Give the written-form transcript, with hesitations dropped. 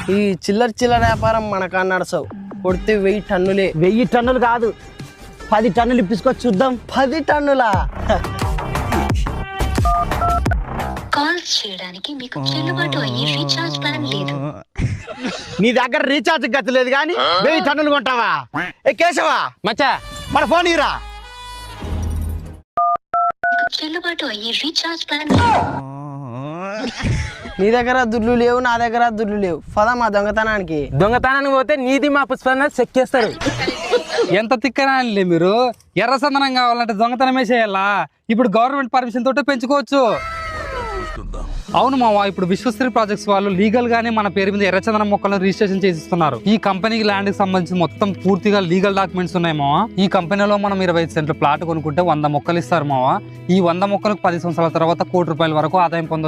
ఈ చిల్లర వ్యాపారం మనకు నడసవు. కొడితే 1000 టన్నులే. 1000 టన్నులు కాదు, 10 టన్నులు ఇప్పించుకొని చూద్దాం. 10 టన్నులా? కాల్స్ చేయడానికి మీకు చెల్లుబాటు అయ్యే రీఛార్జ్ ప్లాన్ లేదు. నీ దగ్గర రీఛార్జ్ గతి లేదు కానీ 1000 టన్నులు కొంటావా? ఏ కేశవా మచ్చా మన ఫోన్ ఇరా. మీకు చెల్లుబాటు అయ్యే రీఛార్జ్ ప్లాన్ లేదు. నీ దగ్గర దుడ్లు లేవు, నా దగ్గర దుడ్లు లేవు. పదా మా దొంగతనానికి. దొంగతనానికి పోతే నీది మా పుష్పన్న చెక్కేస్తారు. ఎంత తిక్కనాలి మీరు. ఎర్ర సందనం కావాలంటే దొంగతనమే చేయాలా? ఇప్పుడు గవర్నమెంట్ పర్మిషన్ తోటే పెంచుకోవచ్చు. అవును మావా, ఇప్పుడు విశ్వశ్రీ ప్రాజెక్ట్స్ వాళ్ళు లీగల్ గానే మన పేరు మీద ఎర్రచందనం మొక్కలను రిజిస్ట్రేషన్ చేసిస్తున్నారు. ఈ కంపెనీకి ల్యాండ్ కి సంబంధించి మొత్తం పూర్తిగా లీగల్ డాక్యుమెంట్స్ ఉన్నాయి మావా. ఈ కంపెనీలో మనం 25 సెంట్లు ప్లాట్ కొనుక్కుంటే 100 మొక్కలు ఇస్తారు మావా. ఈ 100 మొక్కలకు 10 సంవత్సరాల తర్వాత ₹1 కోటి వరకు ఆదాయం పొందవచ్చు.